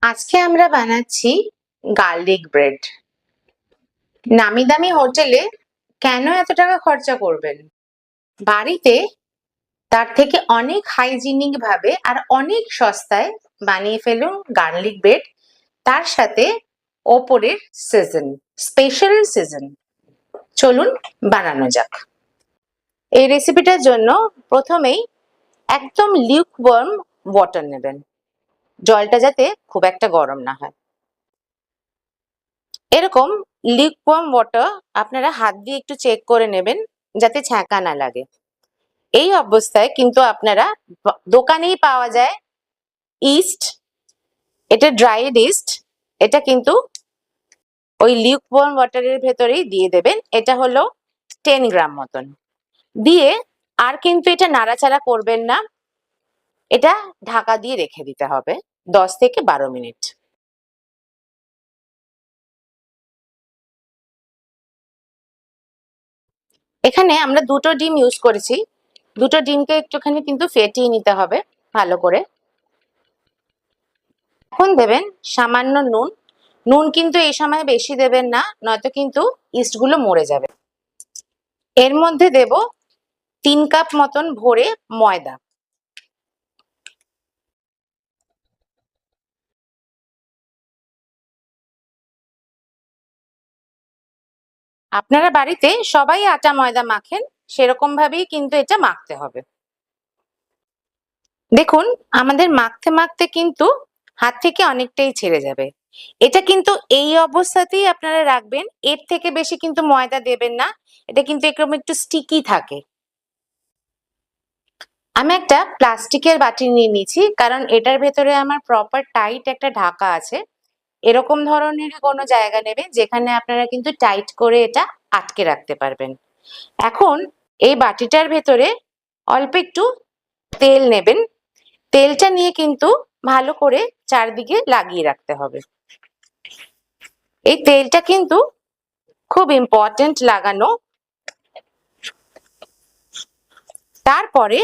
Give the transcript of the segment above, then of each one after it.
আজকে আমরা বানাচ্ছি গার্লিক ব্রেড। নামি দামি হোটেলে কেন এত টাকা খরচা করবেন? বাড়িতে তার থেকে অনেক হাইজিনিক ভাবে আর অনেক সস্তায় বানিয়ে ফেলুন গার্লিক ব্রেড। তার সাথে ওপরের সিজন, স্পেশাল সিজন। চলুন বানানো যাক। এই রেসিপিটার জন্য প্রথমেই একদম লিউকওয়ার্ম ওয়াটার নেবেন। জলটা যাতে খুব একটা গরম না হয়। এরকম লিকওয়ার্ম ওয়াটার আপনারা হাত দিয়ে একটু চেক করে নেবেন যাতে ছ্যাঁকা না লাগে। এই অবস্থায় কিন্তু আপনারা দোকানেই পাওয়া যায় ইস্ট, এটা ড্রাইড ইস্ট। এটা কিন্তু ওই লিকওয়ার্ম ওয়াটারের ভেতরেই দিয়ে দেবেন। এটা হলো 10 গ্রাম মতন দিয়ে আর কিন্তু এটা নাড়াচাড়া করবেন না। এটা ঢাকা দিয়ে রেখে দিতে হবে 10 থেকে 12 মিনিট। এখানে আমরা দুটো ডিম ইউজ করেছি। দুটো ডিমকে একটুখানি কিন্তু ফেটিয়ে নিতে হবে ভালো করে। এখন দেবেন সামান্য নুন। নুন কিন্তু এই সময় বেশি দেবেন না, নয়তো কিন্তু ইস্টগুলো মরে যাবে। এর মধ্যে দেব 3 কাপ মতন ভরে ময়দা। আপনারা বাড়িতে সবাই আটা ময়দা মাখেন, সেরকম ভাবেই কিন্তু এটা মাখতে হবে। দেখুন আমাদের মাখতে মাখতে কিন্তু হাত থেকে অনেকটাই ছেড়ে যাবে। এটা কিন্তু এই অবস্থাতেই আপনারা রাখবেন, এর থেকে বেশি কিন্তু ময়দা দেবেন না। এটা কিন্তু এরকম একটু স্টিকি থাকে। আমি একটা প্লাস্টিকের বাটি নিয়ে নিয়েছি, কারণ এটার ভেতরে আমার প্রপার টাইট একটা ঢাকা আছে। এরকম ধরনের কোনো জায়গা নেবেন যেখানে আপনারা কিন্তু টাইট করে এটা আটকে রাখতে পারবেন। এখন এই বাটিটার ভেতরে অল্প একটু তেল নেবেন। তেলটা নিয়ে কিন্তু ভালো করে চারদিকে লাগিয়ে রাখতে হবে। এই তেলটা কিন্তু খুব ইম্পর্টেন্ট লাগানো। তারপরে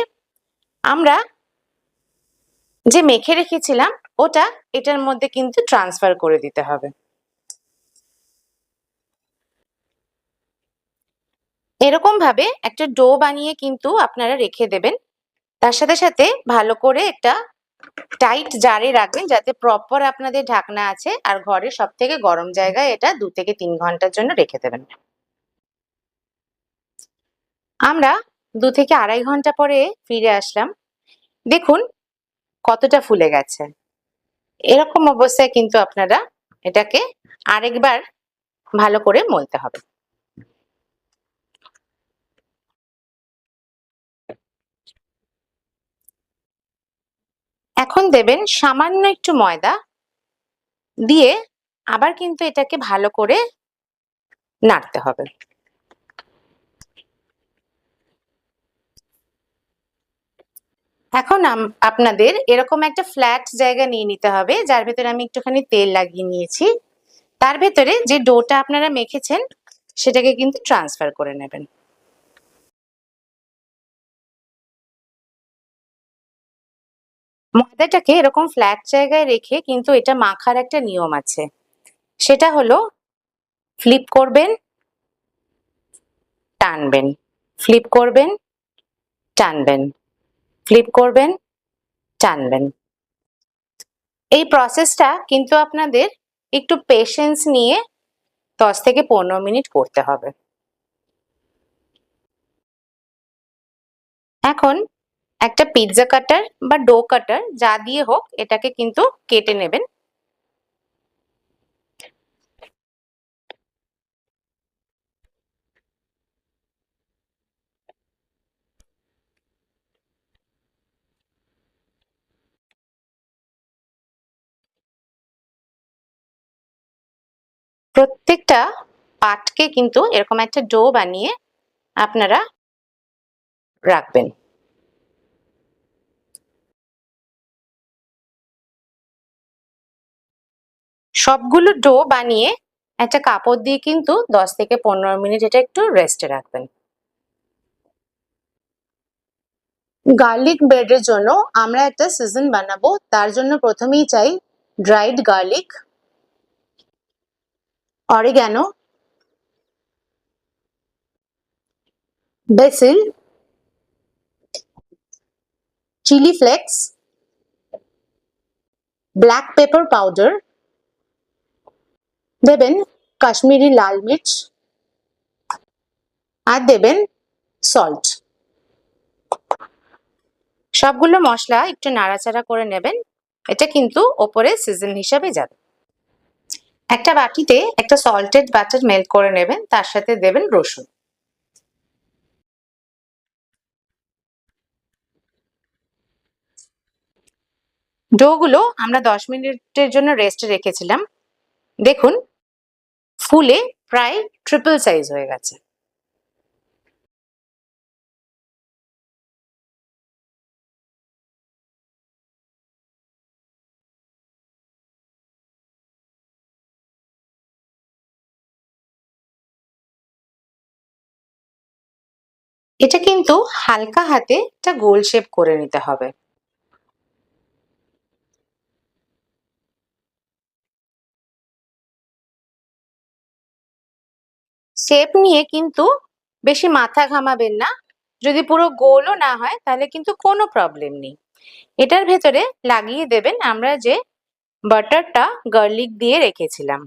আমরা যে মেখে রেখেছিলাম ওটা এটার মধ্যে কিন্তু ট্রান্সফার করে দিতে হবে। এরকম ভাবে একটা ডো বানিয়ে কিন্তু আপনারা রেখে দেবেন। তার সাথে সাথে ভালো করে একটা টাইট জারে রাখবেন যাতে প্রপার আপনাদের ঢাকনা আছে, আর ঘরের সব থেকে গরম জায়গায় এটা 2 থেকে 3 ঘন্টার জন্য রেখে দেবেন। আমরা 2 থেকে 2.5 ঘন্টা পরে ফিরে আসলাম। দেখুন কতটা ফুলে গেছে। এরকম অবস্থায় কিন্তু আপনারা এটাকে আরেকবার ভালো করে মলতে হবে। এখন দেবেন সামান্য একটু ময়দা দিয়ে আবার কিন্তু এটাকে ভালো করে নাড়তে হবে। এখন আপনাদের এরকম একটা ফ্ল্যাট জায়গা নিয়ে নিতে হবে, যার ভেতরে আমি একটুখানি তেল লাগিয়ে নিয়েছি। তার ভেতরে যে ডোটা আপনারা মেখেছেন সেটাকে কিন্তু ট্রান্সফার করে নেবেন। ময়দাটাকে এরকম ফ্ল্যাট জায়গায় রেখে কিন্তু এটা মাখার একটা নিয়ম আছে। সেটা হলো ফ্লিপ করবেন, টানবেন, ফ্লিপ করবেন, টানবেন, ফ্লিপ করবেন, টানবেন। এই প্রসেসটা কিন্তু আপনাদের একটু পেশেন্স নিয়ে 10 থেকে 15 মিনিট করতে হবে। এখন একটা পিৎজা কাটার বা ডো কাটার যা দিয়ে হোক এটাকে কিন্তু কেটে নেবেন। প্রত্যেকটা পার্টকে কিন্তু এরকম একটা ডো বানিয়ে আপনারা রাখবেন। সবগুলো ডো বানিয়ে একটা কাপড় দিয়ে কিন্তু 10 থেকে 15 মিনিট এটা একটু রেস্টে রাখবেন। গার্লিক ব্রেডের জন্য আমরা একটা সিজন বানাবো, তার জন্য প্রথমেই চাই dried garlic, oregano, basil, chili flakes, black pepper powder, দেবেন কাশ্মীরি লাল মির্চ, আর দেবেন সল্ট। সবগুলো মশলা একটু নাড়াচাড়া করে নেবেন, এটা কিন্তু ওপরে সিজন হিসাবে যাবে। একটা বাটিতে একটা সল্টেড বাটার মেল্ট করে নেবেন, তার সাথে দেবেন রসুন। ডোগুলো আমরা 10 মিনিটের জন্য রেস্টে রেখেছিলাম। দেখুন ফুলে প্রায় ট্রিপল সাইজ হয়ে গেছে। এটা কিন্তু হালকা হাতে একটা গোল শেপ করে নিতে হবে। শেপ নিয়ে কিন্তু বেশি মাথা ঘামাবেন না। যদি পুরো গোলও না হয় তাহলে কিন্তু কোনো প্রবলেম নেই। এটার ভেতরে লাগিয়ে দেবেন আমরা যে বাটারটা গার্লিক দিয়ে রেখেছিলাম।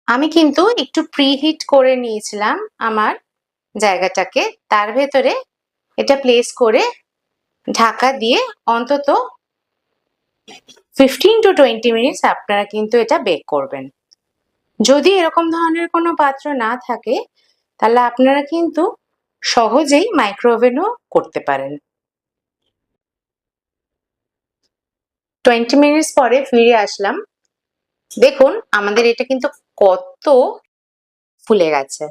আমি কিন্তু একটু প্রিহিট করে নিয়েছিলাম আমার জায়গাটাকে, তার ভেতরে এটা প্লেস করে ঢাকা দিয়ে অন্তত 15 to 20 মিনিটস আপনারা কিন্তু এটা বেক করবেন। যদি এরকম ধরনের কোনো পাত্র না থাকে তাহলে আপনারা কিন্তু সহজেই মাইক্রোওভেনও করতে পারেন। 20 মিনিটস পরে ফিরে আসলাম। দেখুন আমাদের এটা কিন্তু কত ফুলে গেছে।